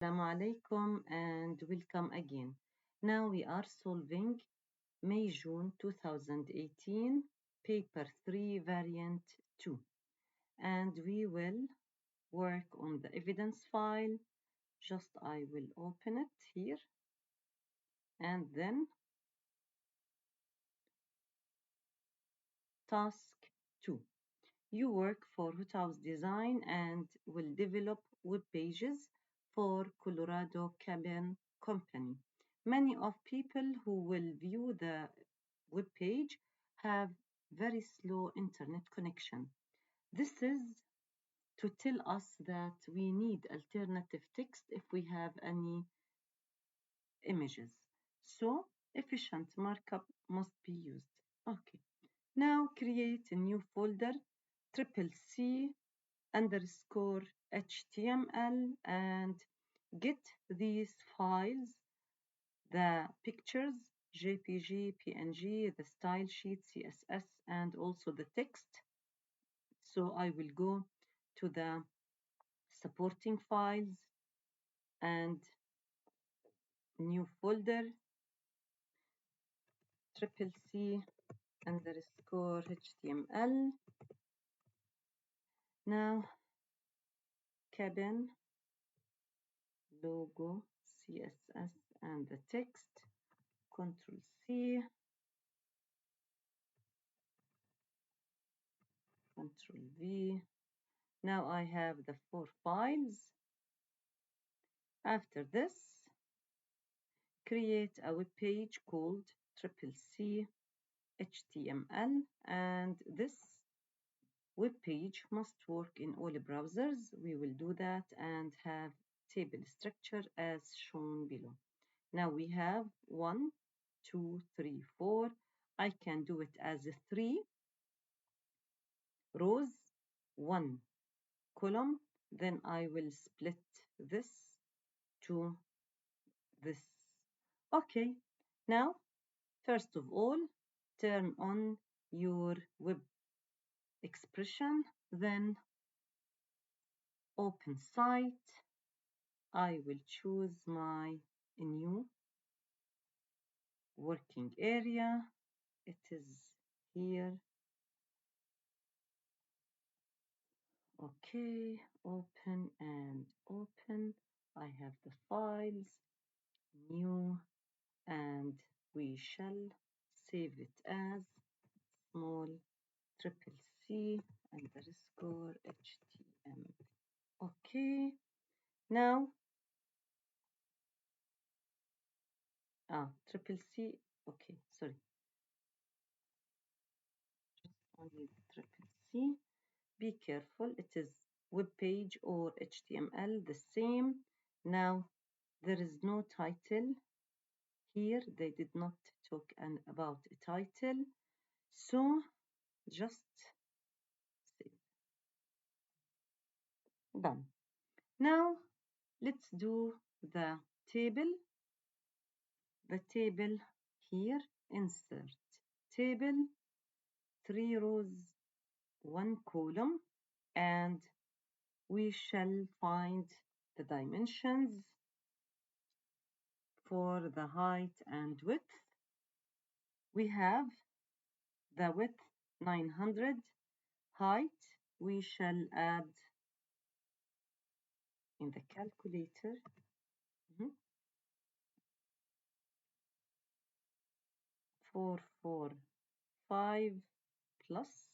Assalamu alaikum and welcome again. Now we are solving May-June 2018 paper 3 variant 2 and we will work on the evidence file. Just I will open it here and then task 2. You work for House Design and will develop web pages for Colorado Cabin Company. Many of people who will view the web page have very slow internet connection. This is to tell us that we need alternative text if we have any images. So efficient markup must be used. Okay. Now create a new folder CCC underscore HTML and get these files, the pictures, JPG, PNG, the style sheet, CSS, and also the text. So I will go to the supporting files and new folder, CCC underscore HTML. Now cabin, logo, CSS, and the text. Control C, Control V. Now I have the 4 files. After this, create a web page called CCC HTML, and this web page must work in all browsers. We will do that and have table structure as shown below. Now we have 1, 2, 3, 4. I can do it as 3 rows, 1 column. Then I will split this to this. Okay, now, first of all, turn on your web expression, then open site. I will choose my new working area. It is here. Okay, open and open. I have the files, new, and we shall save it as small CCC underscore HTML. Okay, now CCC. Okay, sorry, just only CCC. Be careful, it is web page or HTML the same. Now there is no title here. They did not talk about a title, so just save. Done. Now let's do the table. The table here, insert table, 3 rows, 1 column, and we shall find the dimensions for the height and width. We have the width 900, height we shall add in the calculator. 445 plus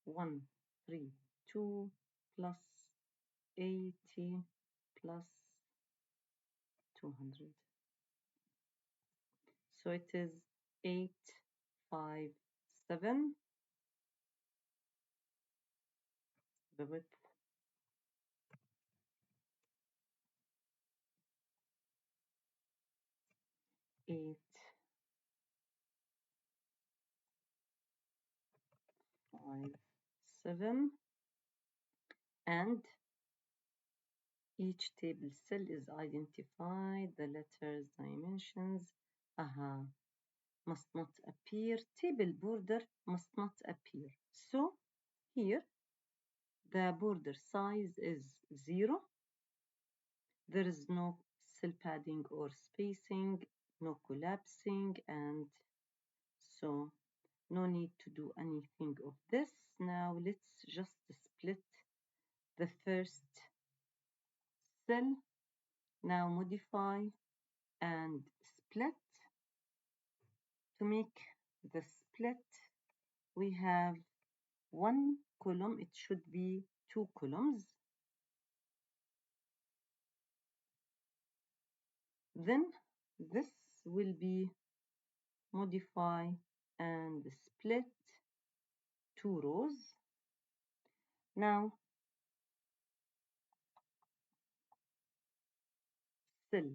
132 plus 80 plus 200. So it is 857, the width. Eight, 5, 7, and each table cell is identified, the letters, dimensions, must not appear, table border must not appear. So here the border size is 0, There is no cell padding or spacing, no collapsing, and so no need to do anything of this. Now let's just split the first cell. Now modify and split. To make the split, we have one column. It should be two columns. Then this will be modify and split two rows. Now cell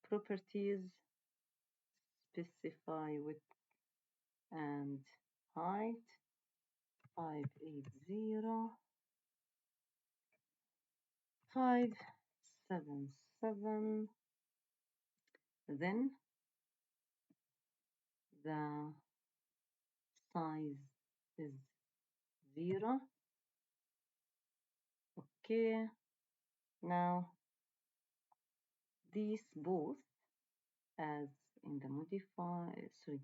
properties, specify width and height 580 577. Then the size is 0. Okay, now these both as in the modify, cell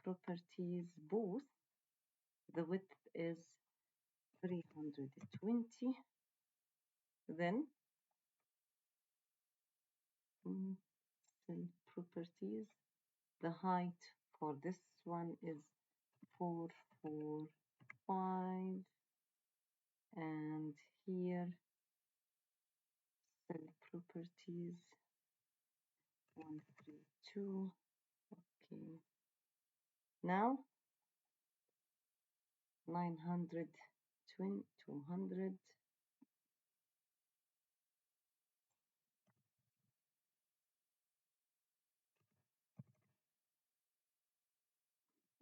properties, both the width is 320. Then cell properties, the height for this one is 445, and here cell properties 132. Okay, now 900, 200,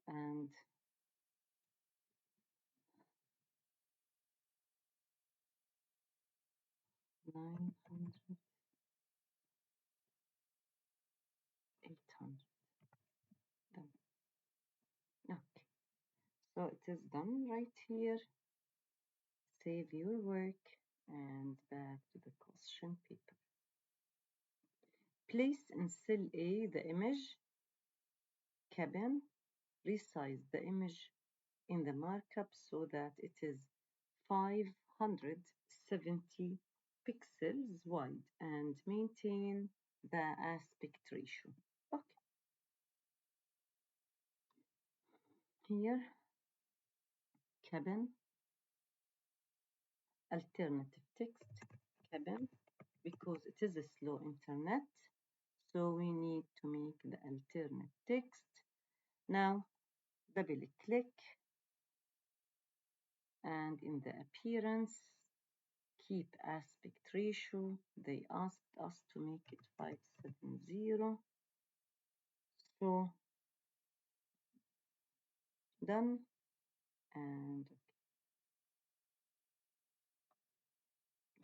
and 900, 800. Done. Okay, so it is done right here. Save your work and back to the question paper. Place in cell A the image cabin. Resize the image in the markup so that it is 570 pixels wide and maintain the aspect ratio. Okay, here cabin, alternative text, cabin, because it is a slow internet, so we need to make the alternate text. Now double click, and in the appearance keep aspect ratio. They asked us to make it 570. So done, and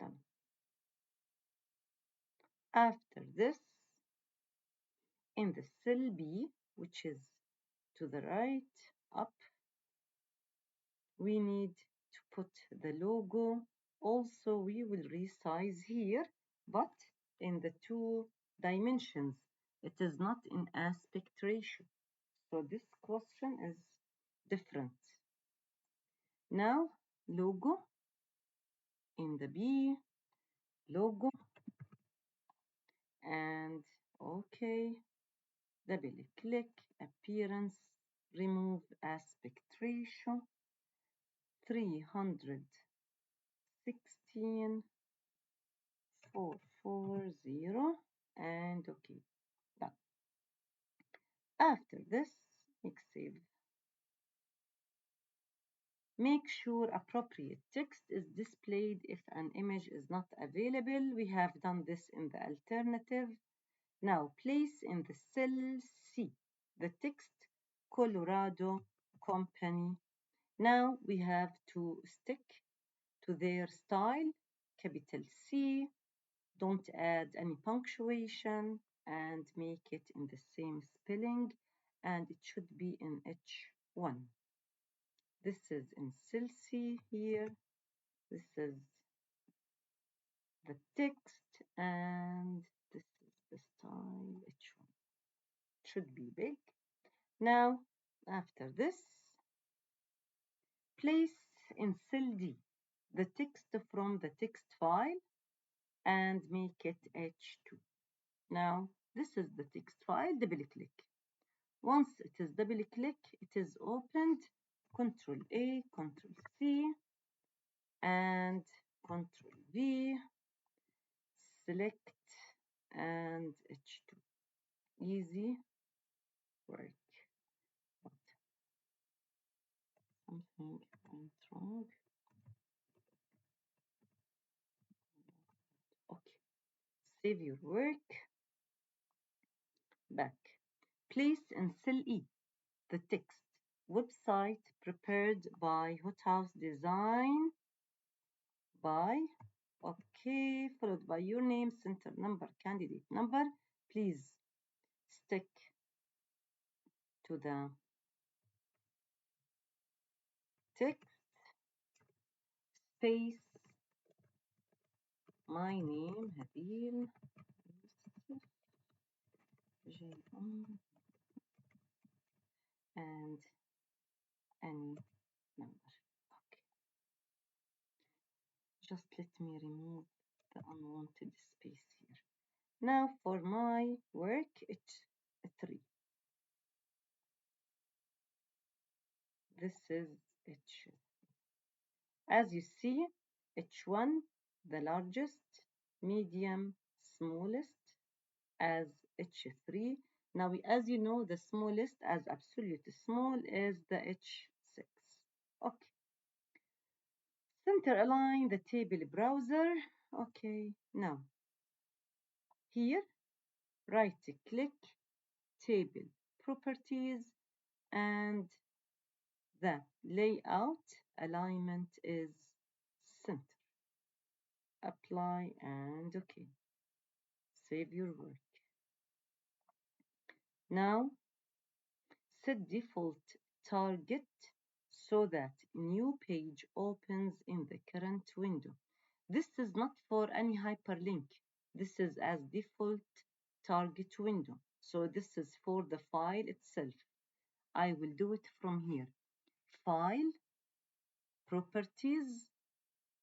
done. After this, in the cell B, which is to the right up, we need to put the logo. Also, we will resize here, but in the two dimensions. It is not in aspect ratio. So this question is different. Now, logo in the B, logo, and okay, double click, appearance, remove aspect ratio, 316, 440, and okay, done. After this, make save. Make sure appropriate text is displayed if an image is not available. We have done this in the alternative. Now place in the cell C the text Colorado Company. Now we have to stick to their style, capital C. Don't add any punctuation and make it in the same spelling, and it should be in H1. This is in cell C here. This is the text, and this is the style. H1 should be big. Now, after this, place in cell D the text from the text file and make it H2. Now, this is the text file, double click. Once it is double click, it is opened, Control A, Control C, and Control V, select and H2. Easy work. But something went wrong. Okay, save your work. Back. Place in cell E the text website prepared by Hot House Design by, okay, followed by your name, center number, candidate number. Please stick to the text, space, my name, Habil, and any number. Okay. Just let me remove the unwanted space here. Now for my work, it's 3. This is H. As you see, H1, the largest, medium, smallest, as H3. Now, as you know, the smallest as absolute small is the H6. Okay. Center align the table browser. Okay. Now, here, right click, table properties, and the layout alignment is center. Apply and okay. Save your work. Now, set default target so that new page opens in the current window. This is not for any hyperlink. This is as default target window. So this is for the file itself. I will do it from here. File, properties,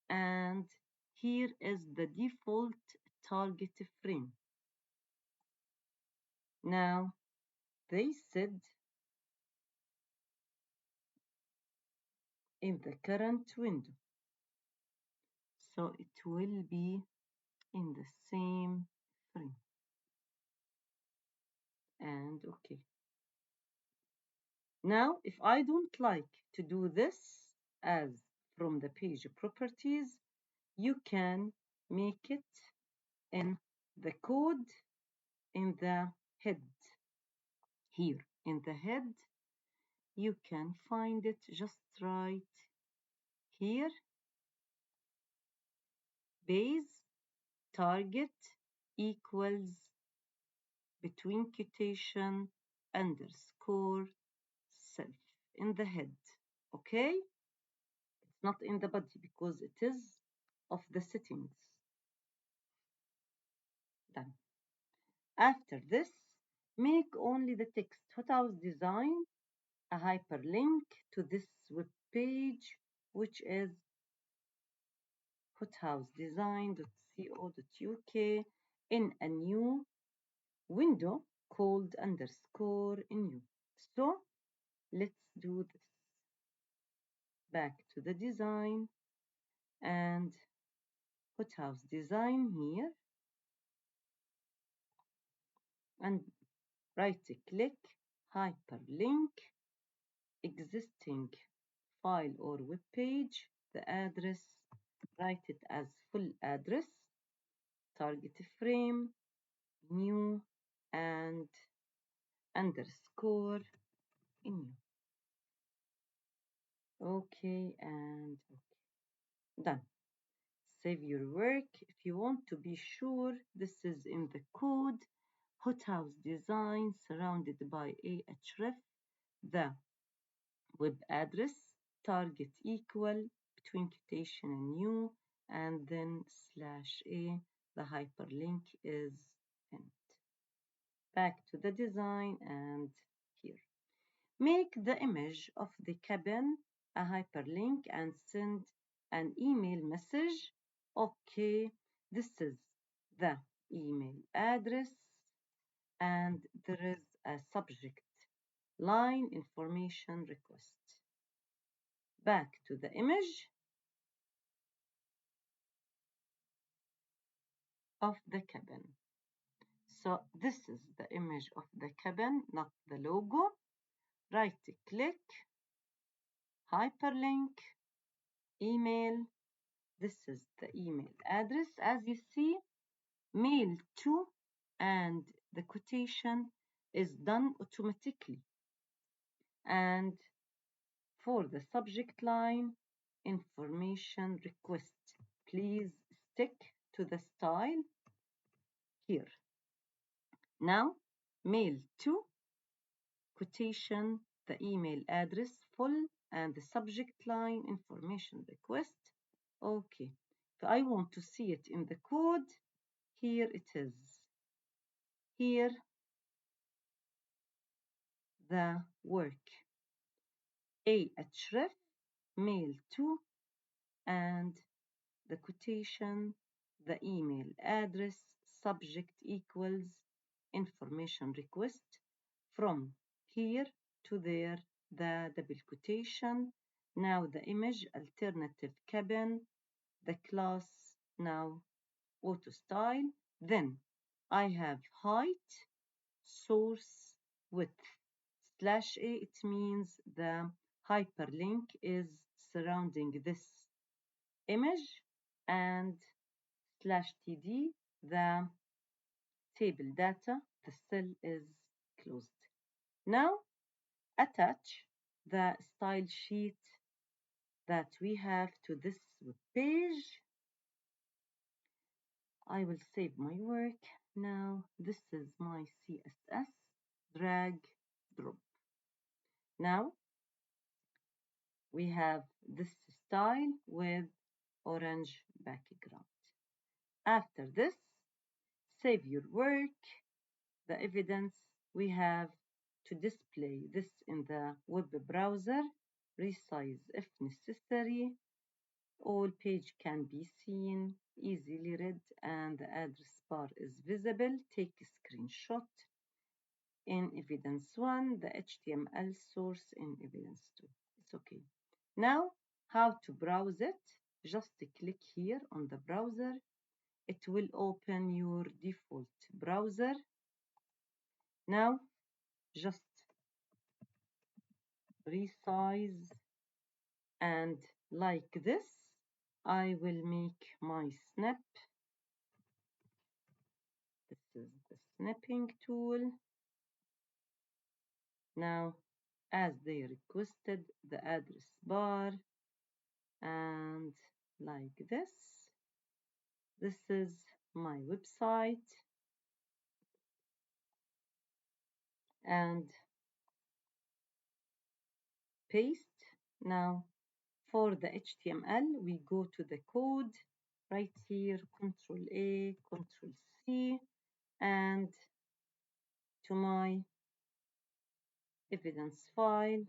and here is the default target frame. Now, they said in the current window. So it will be in the same frame. And okay. Now, if I don't like to do this as from the page properties, you can make it in the code in the head. Here in the head, you can find it just right here. Base target equals between quotation underscore self in the head. Okay? It's not in the body because it is of the settings. Done. After this, make only the text Hot House Design a hyperlink to this web page, which is hothousedesign.co.uk in a new window called underscore new. So let's do this. Back to the design and Hot House Design here and right click hyperlink existing file or web page, the address, write it as full address, target frame, new, and underscore new. Okay, and okay. Done. Save your work. If you want to be sure, this is in the code. Hot House Design surrounded by ahref, the web address, target equal, between quotation and new, and then /a the hyperlink is pinned. Back to the design and here. Make the image of the cabin a hyperlink and send an email message. Okay, this is the email address and there is a subject line information request. Back to the image of the cabin. So this is the image of the cabin, not the logo. Right click, hyperlink, email. This is the email address. As you see, mail to and the quotation is done automatically. And for the subject line, information request. Please stick to the style here. Now, mail to, quotation, the email address full, and the subject line information request. Okay, if I want to see it in the code, here it is. Here, the work. A href, mail to, and the quotation, the email address, subject equals information request from here to there, the double quotation. Now the image, alternative cabin, the class, now auto style. Then I have height, source, width. Slash A, it means the hyperlink is surrounding this image, and slash TD, the table data, the cell is closed. Now attach the style sheet that we have to this web page. I will save my work. Now this is my CSS, drag, drop. Now we have this style with orange background. After this, save your work. The evidence we have to display this in the web browser, resize if necessary. All page can be seen, easily read, and the address bar is visible. Take a screenshot. In evidence 1, the HTML source in evidence 2. It's okay. Now, how to browse it? Just click here on the browser. It will open your default browser. Now, just resize and like this, I will make my snap. This is the snapping tool. Now, as they requested, the address bar and like this. This is my website and paste. Now, for the HTML, we go to the code right here, Control A, Control C, and to my evidence file.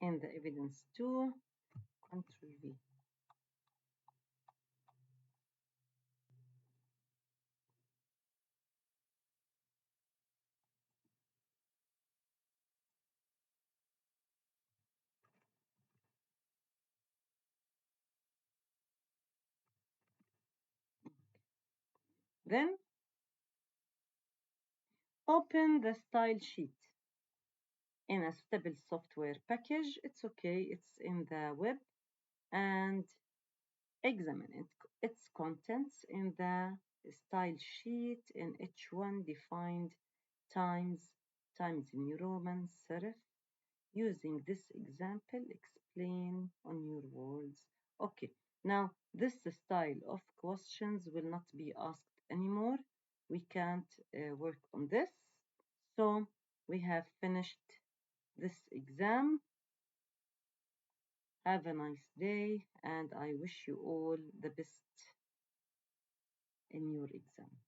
In the evidence 2, Control V. Then open the style sheet in a stable software package. It's okay, it's in the web, and examine its contents in the style sheet in H1 defined times New Roman serif. Using this example, explain on your words. Okay, now this style of questions will not be asked anymore. We can't work on this. So we have finished this exam. Have a nice day, and I wish you all the best in your exam.